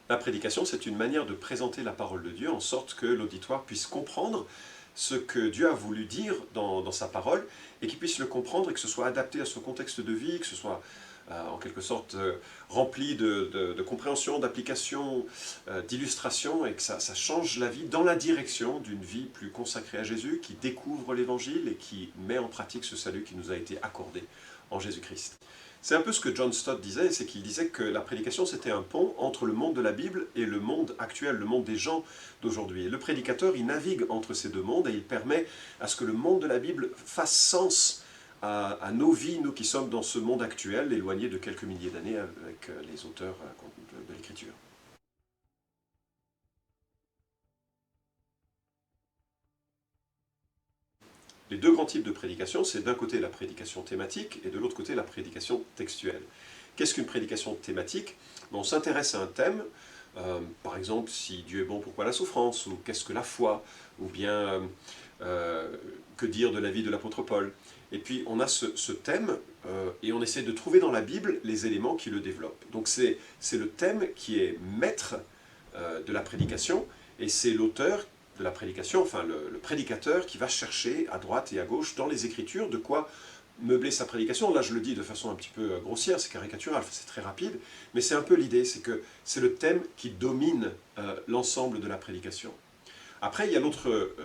La prédication, c'est une manière de présenter la parole de Dieu en sorte que l'auditoire puisse comprendre ce que Dieu a voulu dire dans sa parole, et qu'il puisse le comprendre et que ce soit adapté à son contexte de vie, que ce soit en quelque sorte rempli de compréhension, d'application, d'illustration, et que ça change la vie dans la direction d'une vie plus consacrée à Jésus, qui découvre l'Évangile et qui met en pratique ce salut qui nous a été accordé en Jésus-Christ. C'est un peu ce que John Stott disait, c'est qu'il disait que la prédication c'était un pont entre le monde de la Bible et le monde actuel, le monde des gens d'aujourd'hui. Et le prédicateur, il navigue entre ces deux mondes et il permet à ce que le monde de la Bible fasse sens à nos vies, nous qui sommes dans ce monde actuel, éloignés de quelques milliers d'années avec les auteurs de l'Écriture. Les deux grands types de prédication, c'est d'un côté la prédication thématique et de l'autre côté la prédication textuelle. Qu'est-ce qu'une prédication thématique? On s'intéresse à un thème, par exemple, si Dieu est bon, pourquoi la souffrance? Ou qu'est-ce que la foi? Ou bien, que dire de la vie de l'apôtre Paul? Et puis on a ce thème, et on essaie de trouver dans la Bible les éléments qui le développent. Donc c'est le thème qui est maître de la prédication, et c'est l'auteur de la prédication, enfin le prédicateur qui va chercher à droite et à gauche dans les Écritures de quoi meubler sa prédication. Là je le dis de façon un petit peu grossière, c'est caricatural, c'est très rapide, mais c'est un peu l'idée, c'est que c'est le thème qui domine l'ensemble de la prédication. Après il y a l'autre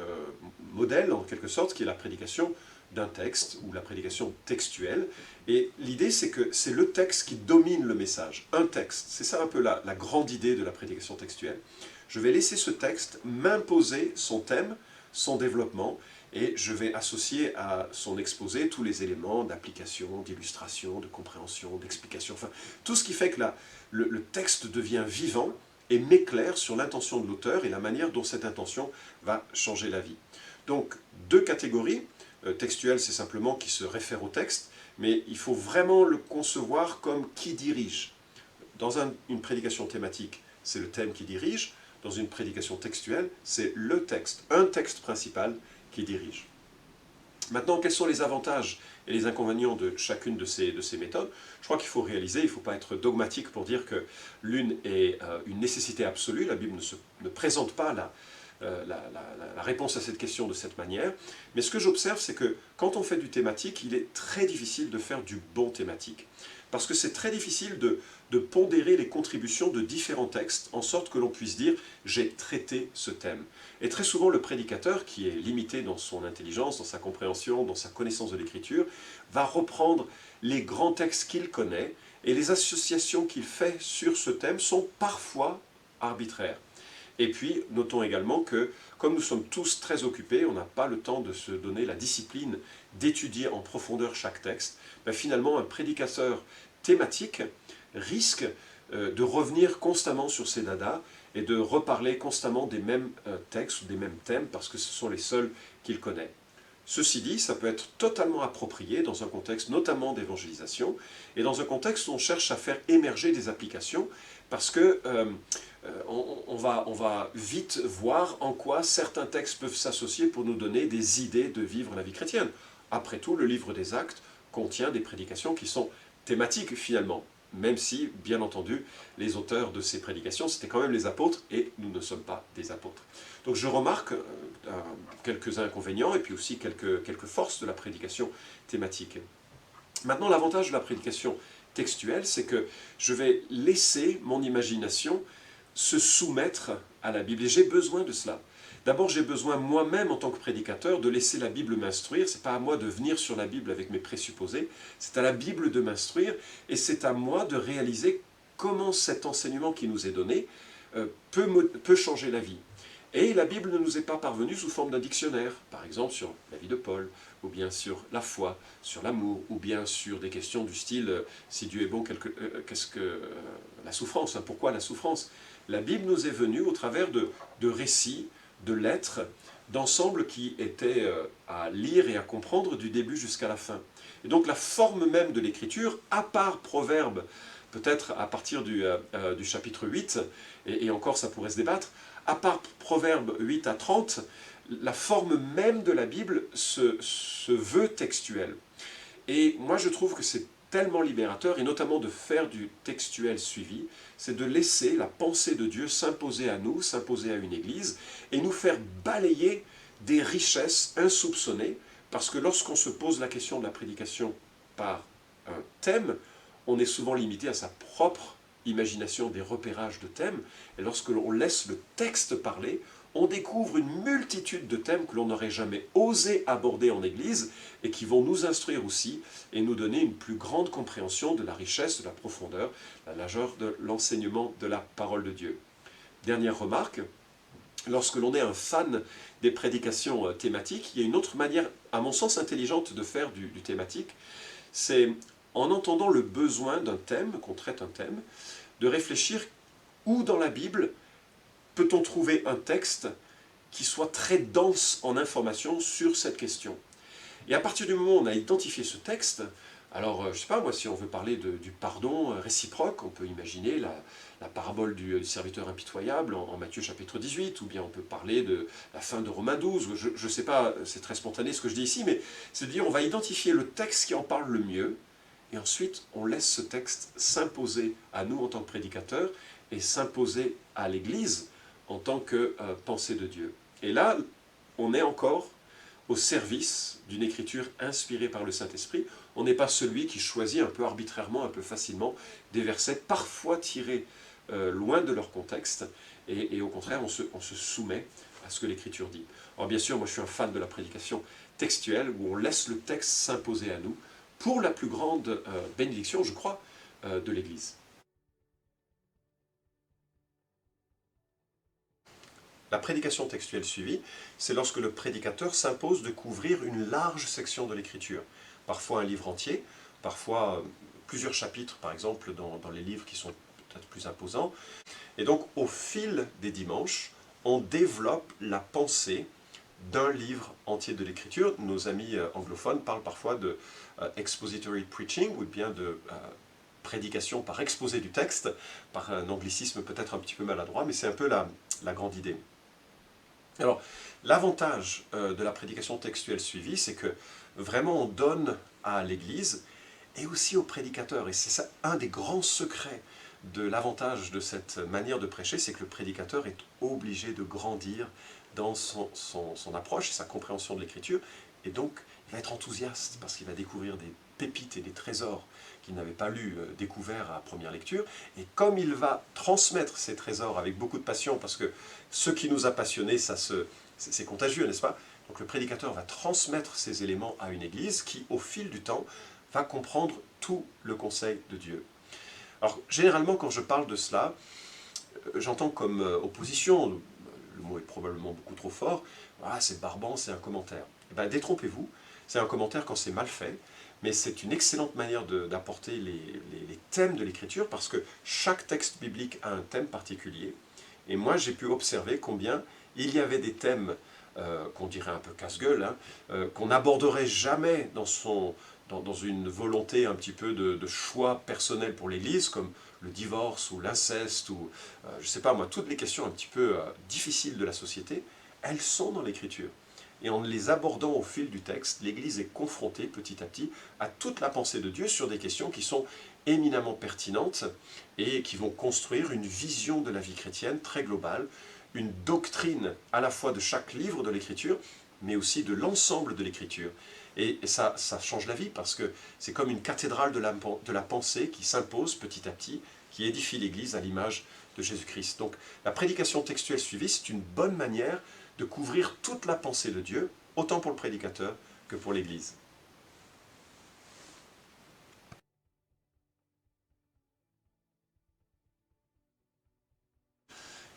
modèle en quelque sorte qui est la prédication d'un texte, ou la prédication textuelle, et l'idée c'est que c'est le texte qui domine le message, un texte, c'est ça un peu la grande idée de la prédication textuelle. Je vais laisser ce texte m'imposer son thème, son développement, et je vais associer à son exposé tous les éléments d'application, d'illustration, de compréhension, d'explication, enfin tout ce qui fait que le texte devient vivant et m'éclaire sur l'intention de l'auteur et la manière dont cette intention va changer la vie. Donc deux catégories. Textuel, c'est simplement qui se réfère au texte, mais il faut vraiment le concevoir comme qui dirige. Dans une prédication thématique, c'est le thème qui dirige. Dans une prédication textuelle, c'est le texte, un texte principal qui dirige. Maintenant, quels sont les avantages et les inconvénients de chacune de ces méthodes? Je crois qu'il faut réaliser, il ne faut pas être dogmatique pour dire que l'une est une nécessité absolue. La Bible ne présente pas la réponse à cette question de cette manière. Mais ce que j'observe, c'est que quand on fait du thématique, il est très difficile de faire du bon thématique. Parce que c'est très difficile de pondérer les contributions de différents textes, en sorte que l'on puisse dire « j'ai traité ce thème ». Et très souvent, le prédicateur, qui est limité dans son intelligence, dans sa compréhension, dans sa connaissance de l'écriture, va reprendre les grands textes qu'il connaît, et les associations qu'il fait sur ce thème sont parfois arbitraires. Et puis, notons également que, comme nous sommes tous très occupés, on n'a pas le temps de se donner la discipline d'étudier en profondeur chaque texte, ben finalement, un prédicateur thématique risque de revenir constamment sur ses dadas et de reparler constamment des mêmes textes ou des mêmes thèmes parce que ce sont les seuls qu'il connaît. Ceci dit, ça peut être totalement approprié dans un contexte notamment d'évangélisation et dans un contexte où on cherche à faire émerger des applications parce que on va vite voir en quoi certains textes peuvent s'associer pour nous donner des idées de vivre la vie chrétienne. Après tout, le livre des Actes contient des prédications qui sont thématiques finalement, même si, bien entendu, les auteurs de ces prédications, c'était quand même les apôtres, et nous ne sommes pas des apôtres. Donc je remarque quelques inconvénients, et puis aussi quelques forces de la prédication thématique. Maintenant, l'avantage de la prédication textuelle, c'est que je vais laisser mon imagination se soumettre à la Bible, et j'ai besoin de cela. D'abord, j'ai besoin moi-même, en tant que prédicateur, de laisser la Bible m'instruire. Ce n'est pas à moi de venir sur la Bible avec mes présupposés, c'est à la Bible de m'instruire, et c'est à moi de réaliser comment cet enseignement qui nous est donné peut changer la vie. Et la Bible ne nous est pas parvenue sous forme d'un dictionnaire, par exemple sur la vie de Paul, ou bien sur la foi, sur l'amour, ou bien sur des questions du style « si Dieu est bon, qu'est-ce que la souffrance, hein, pourquoi la souffrance ?» La Bible nous est venue au travers de récits, de lettres, d'ensemble qui étaient à lire et à comprendre du début jusqu'à la fin. Et donc la forme même de l'écriture, à part Proverbes, peut-être à partir du chapitre 8, et encore ça pourrait se débattre, à part Proverbes 8 à 30, la forme même de la Bible se veut textuelle. Et moi je trouve que c'est tellement libérateur, et notamment de faire du textuel suivi, c'est de laisser la pensée de Dieu s'imposer à nous, s'imposer à une Église, et nous faire balayer des richesses insoupçonnées, parce que lorsqu'on se pose la question de la prédication par un thème, on est souvent limité à sa propre imagination des repérages de thèmes, et lorsque l'on laisse le texte parler, on découvre une multitude de thèmes que l'on n'aurait jamais osé aborder en Église et qui vont nous instruire aussi et nous donner une plus grande compréhension de la richesse, de la profondeur, la largeur de l'enseignement de la parole de Dieu. Dernière remarque, lorsque l'on est un fan des prédications thématiques, il y a une autre manière, à mon sens intelligente, de faire du thématique, c'est en entendant le besoin d'un thème, qu'on traite un thème, de réfléchir où dans la Bible peut-on trouver un texte qui soit très dense en informations sur cette question. Et à partir du moment où on a identifié ce texte, alors je ne sais pas moi, si on veut parler du pardon réciproque, on peut imaginer la parabole du serviteur impitoyable en Matthieu chapitre 18, ou bien on peut parler de la fin de Romains 12, je ne sais pas, c'est très spontané ce que je dis ici, mais c'est de dire on va identifier le texte qui en parle le mieux, et ensuite on laisse ce texte s'imposer à nous en tant que prédicateurs, et s'imposer à l'Église en tant que pensée de Dieu. Et là, on est encore au service d'une écriture inspirée par le Saint-Esprit. On n'est pas celui qui choisit un peu arbitrairement, un peu facilement, des versets parfois tirés loin de leur contexte, et au contraire, on se soumet à ce que l'Écriture dit. Alors bien sûr, moi je suis un fan de la prédication textuelle, où on laisse le texte s'imposer à nous, pour la plus grande bénédiction, je crois, de l'Église. La prédication textuelle suivie, c'est lorsque le prédicateur s'impose de couvrir une large section de l'Écriture. Parfois un livre entier, parfois plusieurs chapitres, par exemple, dans les livres qui sont peut-être plus imposants. Et donc, au fil des dimanches, on développe la pensée d'un livre entier de l'Écriture. Nos amis anglophones parlent parfois de expository preaching, ou bien de prédication par exposé du texte, par un anglicisme peut-être un petit peu maladroit, mais c'est un peu la grande idée. Alors, l'avantage de la prédication textuelle suivie, c'est que vraiment on donne à l'Église et aussi aux prédicateurs, et c'est ça un des grands secrets de l'avantage de cette manière de prêcher, c'est que le prédicateur est obligé de grandir dans son approche, sa compréhension de l'Écriture, et donc il va être enthousiaste parce qu'il va découvrir des pépites et des trésors qu'il n'avait pas lus, découverts à première lecture, et comme il va transmettre ces trésors avec beaucoup de passion, parce que ce qui nous a passionnés, c'est contagieux, n'est-ce pas? Donc le prédicateur va transmettre ces éléments à une église qui, au fil du temps, va comprendre tout le conseil de Dieu. Alors, généralement, quand je parle de cela, j'entends comme opposition, le mot est probablement beaucoup trop fort, ah, c'est barbant, c'est un commentaire. Eh bien, détrompez-vous, c'est un commentaire quand c'est mal fait, mais c'est une excellente manière d'apporter les thèmes de l'Écriture, parce que chaque texte biblique a un thème particulier. Et moi, j'ai pu observer combien il y avait des thèmes qu'on dirait un peu casse-gueule, hein, qu'on n'aborderait jamais dans une volonté un petit peu de choix personnel pour l'Église, comme le divorce ou l'inceste, ou je ne sais pas moi, toutes les questions un petit peu difficiles de la société, elles sont dans l'Écriture. Et en les abordant au fil du texte, l'Église est confrontée petit à petit à toute la pensée de Dieu sur des questions qui sont éminemment pertinentes et qui vont construire une vision de la vie chrétienne très globale, une doctrine à la fois de chaque livre de l'Écriture, mais aussi de l'ensemble de l'Écriture. Et ça change la vie parce que c'est comme une cathédrale de la pensée qui s'impose petit à petit, qui édifie l'Église à l'image de Jésus-Christ. Donc la prédication textuelle suivie, c'est une bonne manière de couvrir toute la pensée de Dieu, autant pour le prédicateur que pour l'Église.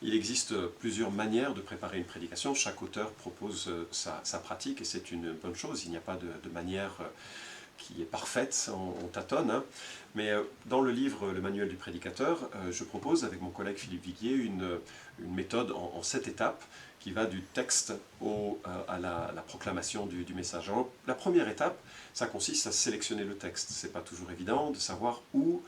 Il existe plusieurs manières de préparer une prédication. Chaque auteur propose sa pratique et c'est une bonne chose. Il n'y a pas de manière qui est parfaite, on tâtonne. Hein. Mais dans le livre Le Manuel du prédicateur, je propose avec mon collègue Philippe Viguier une méthode en 7 étapes qui va du texte à la proclamation du message. Alors, la première étape, ça consiste à sélectionner le texte. Ce n'est pas toujours évident de savoir où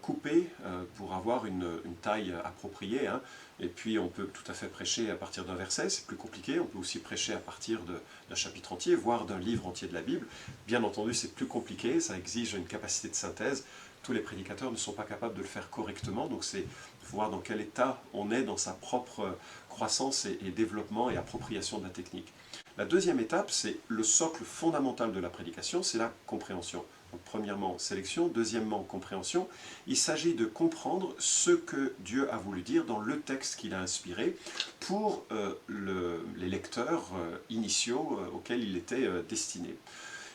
coupé pour avoir une taille appropriée, hein. Et puis on peut tout à fait prêcher à partir d'un verset, c'est plus compliqué. On peut aussi prêcher à partir d'un chapitre entier, voire d'un livre entier de la Bible. Bien entendu, c'est plus compliqué, ça exige une capacité de synthèse. Tous les prédicateurs ne sont pas capables de le faire correctement, donc c'est voir dans quel état on est dans sa propre croissance et développement et appropriation de la technique. La deuxième étape, c'est le socle fondamental de la prédication, c'est la compréhension. Donc, premièrement, sélection, deuxièmement, compréhension. Il s'agit de comprendre ce que Dieu a voulu dire dans le texte qu'il a inspiré pour les lecteurs initiaux auxquels il était destiné.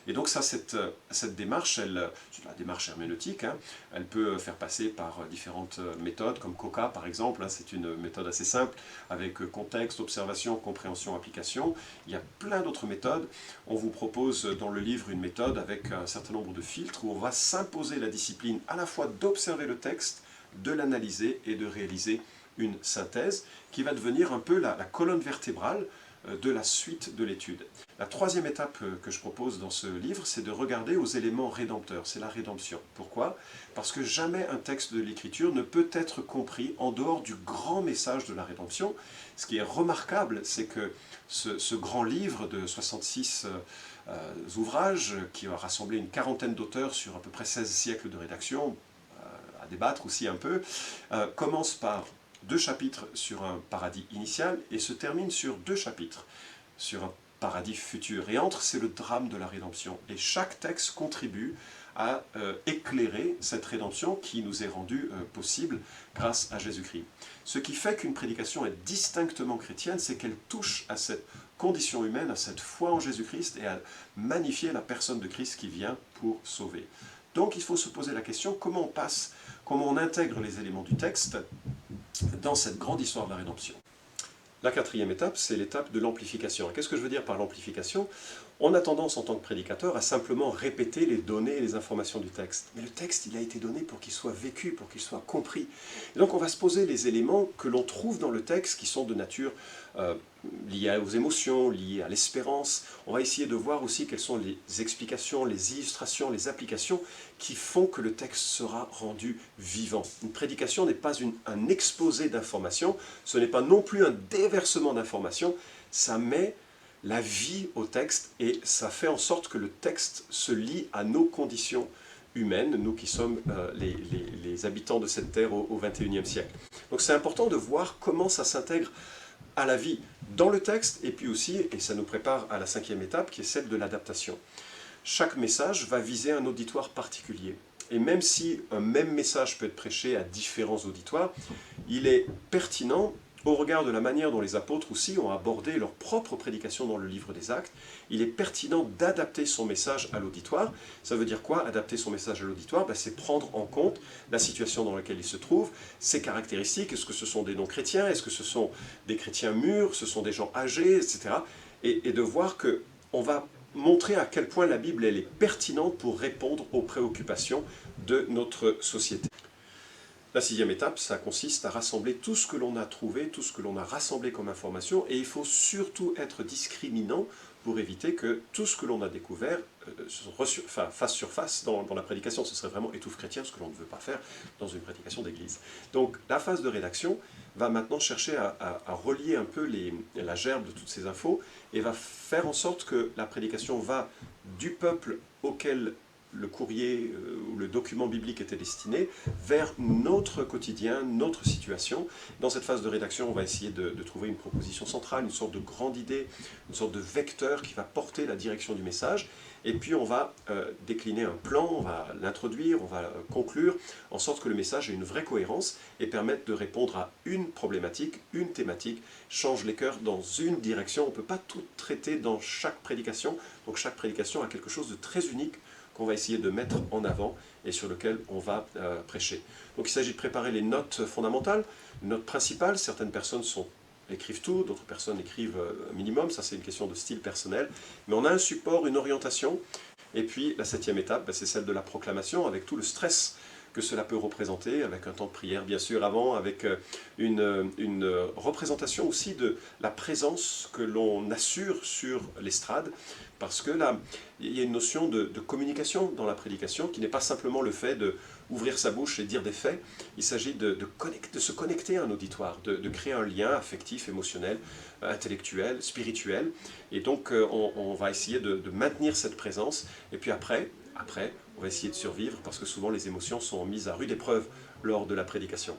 Et donc ça, cette démarche, c'est la démarche herméneutique, hein, elle peut faire passer par différentes méthodes, comme COCA par exemple, hein, c'est une méthode assez simple, avec contexte, observation, compréhension, application. Il y a plein d'autres méthodes. On vous propose dans le livre une méthode avec un certain nombre de filtres, où on va s'imposer la discipline à la fois d'observer le texte, de l'analyser et de réaliser une synthèse, qui va devenir un peu la colonne vertébrale de la suite de l'étude. La troisième étape que je propose dans ce livre, c'est de regarder aux éléments rédempteurs, c'est la rédemption. Pourquoi? Parce que jamais un texte de l'Écriture ne peut être compris en dehors du grand message de la rédemption. Ce qui est remarquable, c'est que ce grand livre de 66 ouvrages, qui a rassemblé une quarantaine d'auteurs sur à peu près 16 siècles de rédaction, à débattre aussi un peu, commence par 2 chapitres sur un paradis initial et se termine sur 2 chapitres sur un paradis futur. Et entre, c'est le drame de la rédemption. Et chaque texte contribue à éclairer cette rédemption qui nous est rendue possible grâce à Jésus-Christ. Ce qui fait qu'une prédication est distinctement chrétienne, c'est qu'elle touche à cette condition humaine, à cette foi en Jésus-Christ et à magnifier la personne de Christ qui vient pour sauver. Donc il faut se poser la question, comment on intègre les éléments du texte dans cette grande histoire de la rédemption. La quatrième étape, c'est l'étape de l'amplification. Qu'est-ce que je veux dire par l'amplification? On a tendance en tant que prédicateur à simplement répéter les données et les informations du texte. Mais le texte, il a été donné pour qu'il soit vécu, pour qu'il soit compris. Et donc on va se poser les éléments que l'on trouve dans le texte qui sont de nature liés aux émotions, liés à l'espérance. On va essayer de voir aussi quelles sont les explications, les illustrations, les applications qui font que le texte sera rendu vivant. Une prédication n'est pas un exposé d'informations, ce n'est pas non plus un déversement d'informations, ça met la vie au texte et ça fait en sorte que le texte se lie à nos conditions humaines, nous qui sommes les habitants de cette terre au XXIe siècle. Donc c'est important de voir comment ça s'intègre à la vie dans le texte, et puis aussi, et ça nous prépare à la cinquième étape, qui est celle de l'adaptation. Chaque message va viser un auditoire particulier. Et même si un même message peut être prêché à différents auditoires, il est pertinent, au regard de la manière dont les apôtres aussi ont abordé leur propre prédication dans le livre des Actes, il est pertinent d'adapter son message à l'auditoire. Ça veut dire quoi, adapter son message à l'auditoire? C'est prendre en compte la situation dans laquelle il se trouve, ses caractéristiques, est-ce que ce sont des non-chrétiens, est-ce que ce sont des chrétiens mûrs, ce sont des gens âgés, etc. Et de voir qu'on va montrer à quel point la Bible elle est pertinente pour répondre aux préoccupations de notre société. La sixième étape, ça consiste à rassembler tout ce que l'on a trouvé, tout ce que l'on a rassemblé comme information, et il faut surtout être discriminant pour éviter que tout ce que l'on a découvert fasse surface dans la prédication. Ce serait vraiment étouffe chrétien, ce que l'on ne veut pas faire dans une prédication d'église. Donc la phase de rédaction va maintenant chercher à relier un peu la gerbe de toutes ces infos et va faire en sorte que la prédication va du peuple auquel le courrier ou le document biblique était destiné vers notre quotidien, notre situation. Dans cette phase de rédaction, on va essayer de trouver une proposition centrale, une sorte de grande idée, une sorte de vecteur qui va porter la direction du message. Et puis on va décliner un plan, on va l'introduire, on va conclure, en sorte que le message ait une vraie cohérence et permette de répondre à une problématique, une thématique, change les cœurs dans une direction. On ne peut pas tout traiter dans chaque prédication, donc chaque prédication a quelque chose de très unique qu'on va essayer de mettre en avant et sur lequel on va prêcher. Donc il s'agit de préparer les notes fondamentales, les notes principales. Certaines personnes écrivent tout, d'autres personnes écrivent un minimum, ça c'est une question de style personnel. Mais on a un support, une orientation, et puis la septième étape, c'est celle de la proclamation, avec tout le stress que cela peut représenter, avec un temps de prière bien sûr avant, avec une représentation aussi de la présence que l'on assure sur l'estrade, Parce que là, il y a une notion de communication dans la prédication qui n'est pas simplement le fait d'ouvrir sa bouche et dire des faits. Il s'agit de se connecter à un auditoire, de créer un lien affectif, émotionnel, intellectuel, spirituel. Et donc, on va essayer de maintenir cette présence. Et puis après, on va essayer de survivre parce que souvent les émotions sont mises à rude épreuve lors de la prédication.